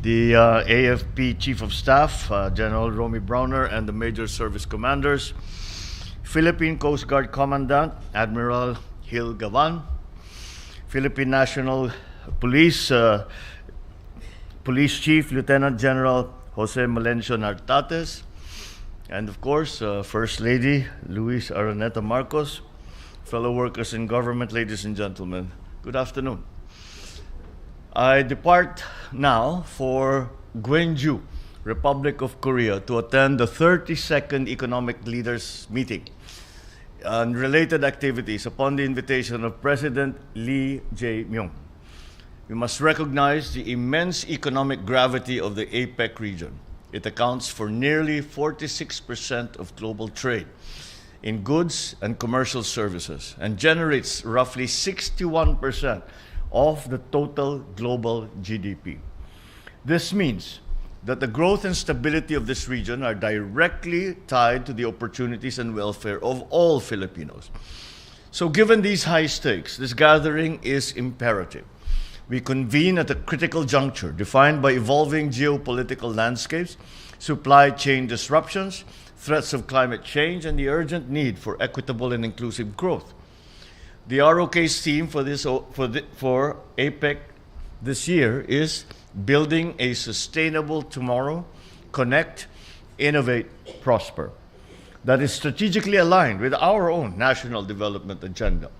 the AFP Chief of Staff, General Romy Browner, and the Major Service Commanders, Philippine Coast Guard Commandant, Admiral Gil Gavan, Philippine National Police, Police Chief Lieutenant General Jose Melencio Nartates, and of course, First Lady Luis Araneta Marcos, fellow workers in government, ladies and gentlemen, good afternoon. I depart now for Gwangju, Republic of Korea, to attend the 32nd Economic Leaders Meeting and related activities upon the invitation of President Lee Jae-myung. We must recognize the immense economic gravity of the APEC region. It accounts for nearly 46% of global trade in goods and commercial services and generates roughly 61% of the total global GDP. This means that the growth and stability of this region are directly tied to the opportunities and welfare of all Filipinos. So given these high stakes, this gathering is imperative. We convene at a critical juncture defined by evolving geopolitical landscapes, supply chain disruptions, threats of climate change, and the urgent need for equitable and inclusive growth. The ROK's theme for APEC this year is Building a Sustainable Tomorrow, Connect, Innovate, Prosper. That is strategically aligned with our own national development agenda.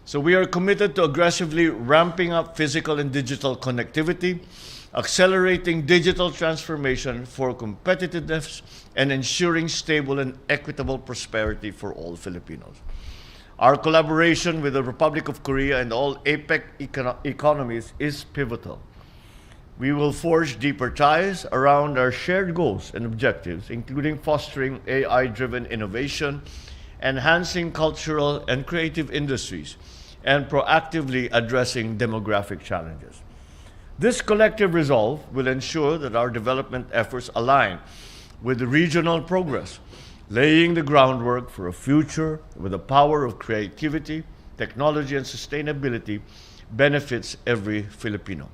So we are committed to aggressively ramping up physical and digital connectivity, accelerating digital transformation for competitiveness, and ensuring stable and equitable prosperity for all Filipinos. Our collaboration with the Republic of Korea and all APEC economies is pivotal. We will forge deeper ties around our shared goals and objectives, including fostering AI-driven innovation, enhancing cultural and creative industries, and proactively addressing demographic challenges. This collective resolve will ensure that our development efforts align with the regional progress, laying the groundwork for a future where the power of creativity, technology, and sustainability benefits every Filipino.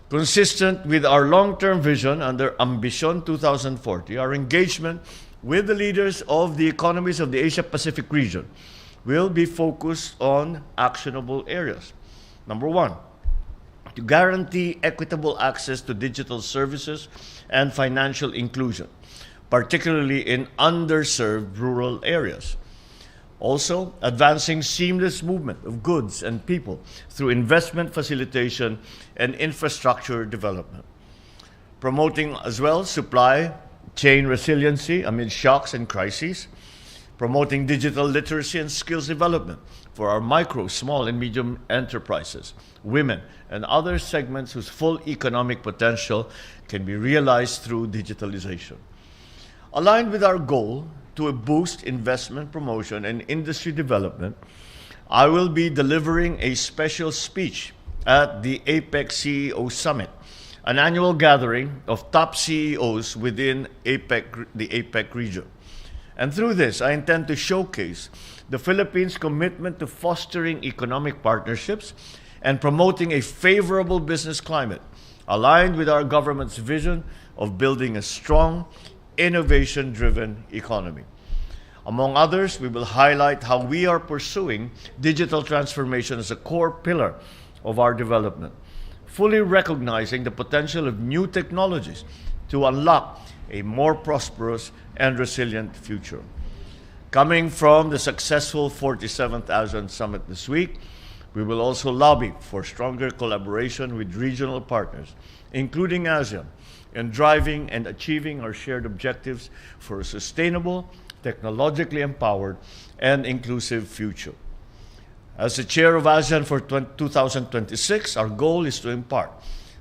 Consistent with our long-term vision under Ambition 2040, our engagement with the leaders of the economies of the Asia-Pacific region will be focused on actionable areas. Number one, to guarantee equitable access to digital services and financial inclusion, particularly in underserved rural areas. Also, advancing seamless movement of goods and people through investment facilitation and infrastructure development. Promoting as well supply chain resiliency amid shocks and crises. Promoting digital literacy and skills development for our micro, small, and medium enterprises, women, and other segments whose full economic potential can be realized through digitalization. Aligned with our goal to boost investment promotion and industry development, I will be delivering a special speech at the APEC CEO Summit, an annual gathering of top CEOs within the APEC region. And through this, I intend to showcase the Philippines' commitment to fostering economic partnerships and promoting a favorable business climate, aligned with our government's vision of building a strong, innovation-driven economy. Among others, we will highlight how we are pursuing digital transformation as a core pillar of our development, fully recognizing the potential of new technologies to unlock a more prosperous and resilient future. Coming from the successful 47th ASEAN Summit this week, we will also lobby for stronger collaboration with regional partners, including ASEAN, in driving and achieving our shared objectives for a sustainable, technologically empowered, and inclusive future. As the chair of ASEAN for 2026, our goal is to impart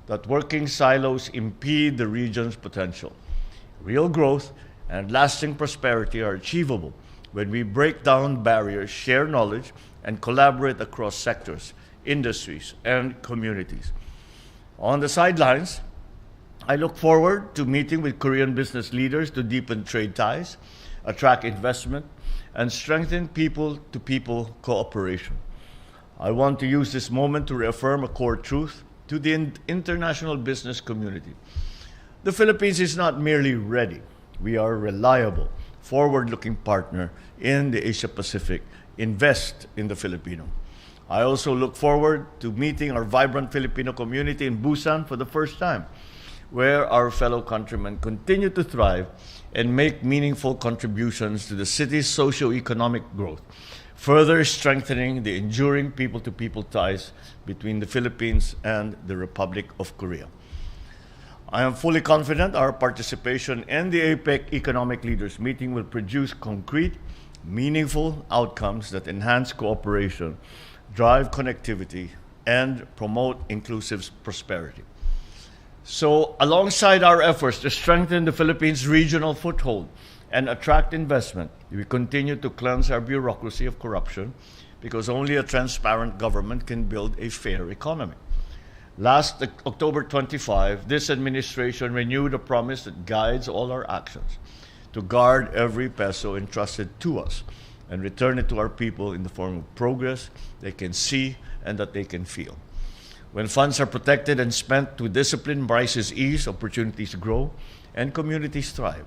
that working silos impede the region's potential. Real growth and lasting prosperity are achievable when we break down barriers, share knowledge, and collaborate across sectors, industries, and communities. On the sidelines, I look forward to meeting with Korean business leaders to deepen trade ties, attract investment, and strengthen people-to-people cooperation. I want to use this moment to reaffirm a core truth. to the international business community. The Philippines is not merely ready. We are a reliable, forward-looking partner in the Asia-Pacific. Invest in the Filipino. I also look forward to meeting our vibrant Filipino community in Busan for the first time, where our fellow countrymen continue to thrive and make meaningful contributions to the city's socio-economic growth, further strengthening the enduring people-to-people ties between the Philippines and the Republic of Korea. I am fully confident our participation in the APEC Economic Leaders Meeting will produce concrete, meaningful outcomes that enhance cooperation, drive connectivity, and promote inclusive prosperity. So, alongside our efforts to strengthen the Philippines' regional foothold and attract investment, we continue to cleanse our bureaucracy of corruption, because only a transparent government can build a fair economy. Last October 25, this administration renewed a promise that guides all our actions: to guard every peso entrusted to us and return it to our people in the form of progress they can see and that they can feel. When funds are protected and spent to discipline, prices ease, opportunities grow, and communities thrive.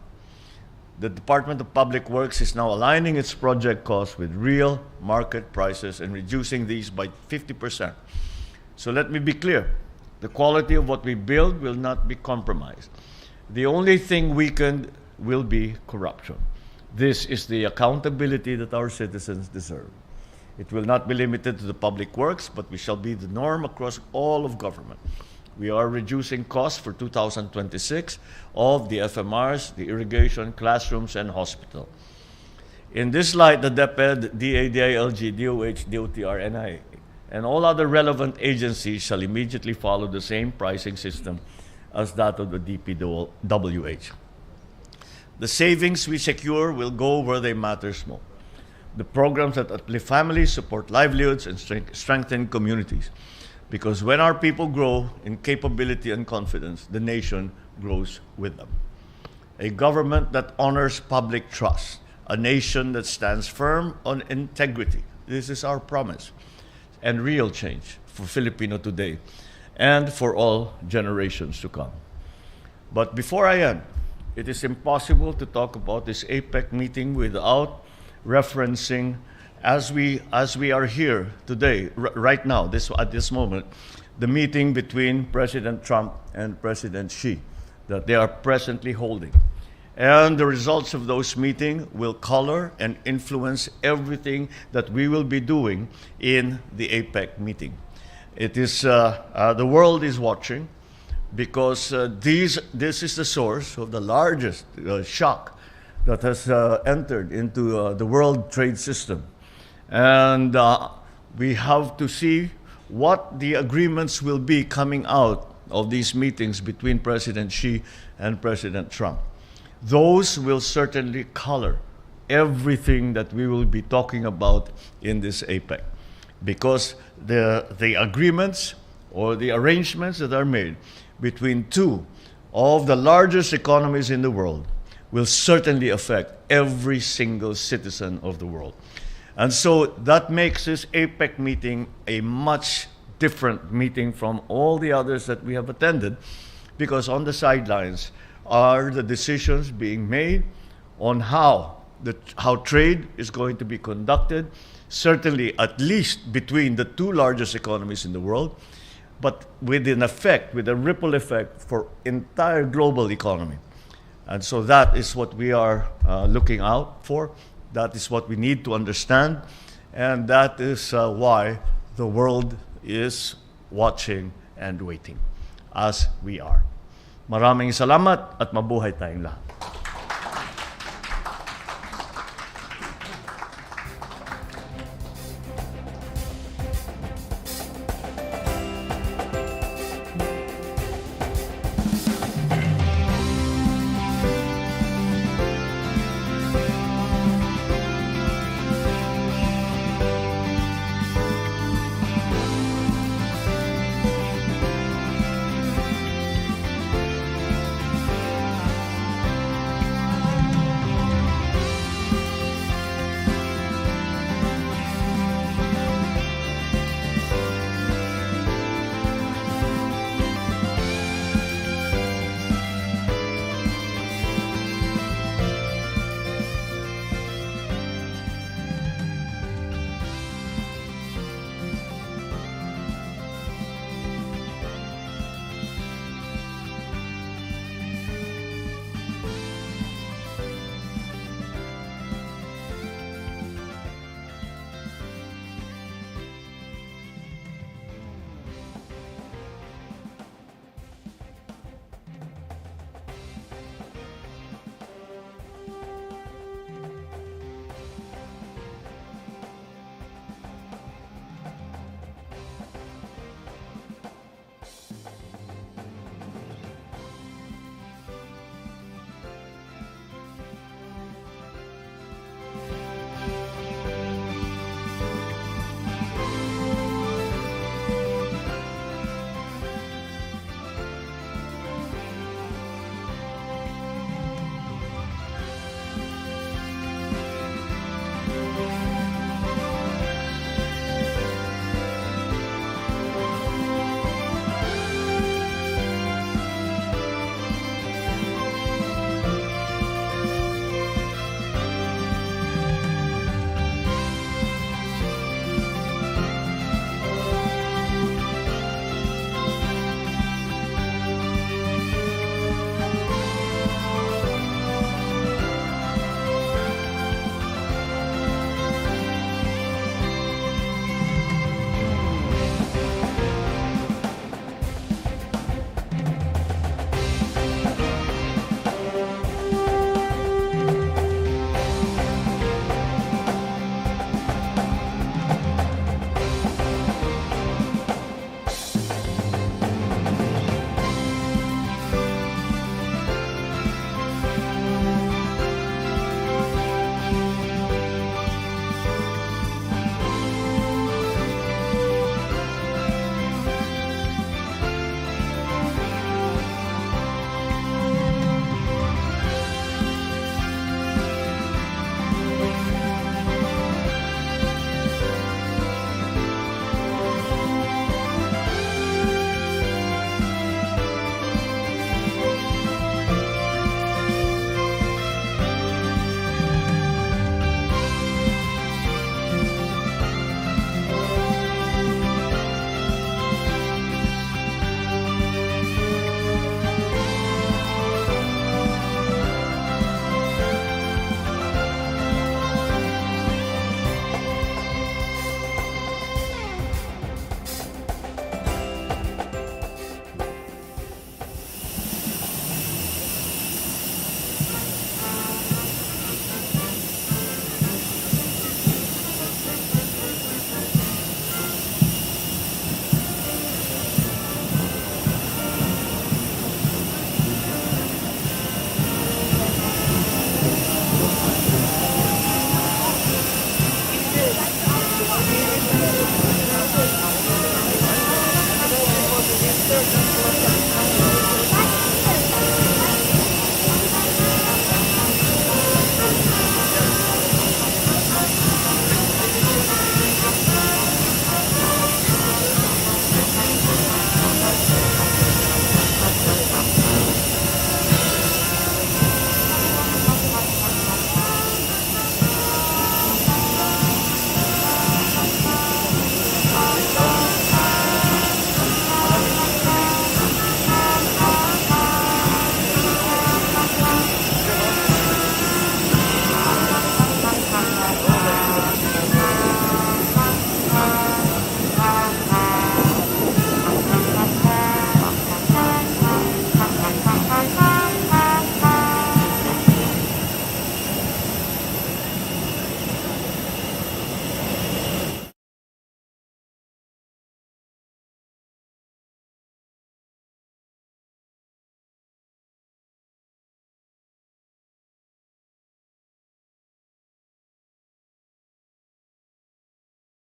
The Department of Public Works is now aligning its project costs with real market prices and reducing these by 50%. So let me be clear, the quality of what we build will not be compromised. The only thing weakened will be corruption. This is the accountability that our citizens deserve. It will not be limited to the public works, but we shall be the norm across all of government. We are reducing costs for 2026 of the FMRs, the irrigation, classrooms, and hospital. In this light, the DepEd, DA, DILG, DOH, DOTR, NIA, and all other relevant agencies shall immediately follow the same pricing system as that of the DPWH. The savings we secure will go where they matter most. The programs that uplift families, support livelihoods, and strengthen communities. Because when our people grow in capability and confidence, the nation grows with them. A government that honors public trust, a nation that stands firm on integrity. This is our promise and real change for Filipino today and for all generations to come. But before I end, it is impossible to talk about this APEC meeting without referencing, as we are here today, right now, at this moment, the meeting between President Trump and President Xi that they are presently holding. And the results of those meetings will color and influence everything that we will be doing in the APEC meeting. It is the world is watching, because this is the source of the largest shock that has entered into the world trade system. And we have to see what the agreements will be coming out of these meetings between President Xi and President Trump. Those will certainly color everything that we will be talking about in this APEC, because the agreements or the arrangements that are made between two of the largest economies in the world will certainly affect every single citizen of the world. And so that makes this APEC meeting a much different meeting from all the others that we have attended, because on the sidelines are the decisions being made on how trade is going to be conducted, certainly at least between the two largest economies in the world, but with a ripple effect for entire global economy. And so that is what we are looking out for. That is what we need to understand. And that is why the world is watching and waiting, as we are. Maraming salamat at mabuhay tayong lahat.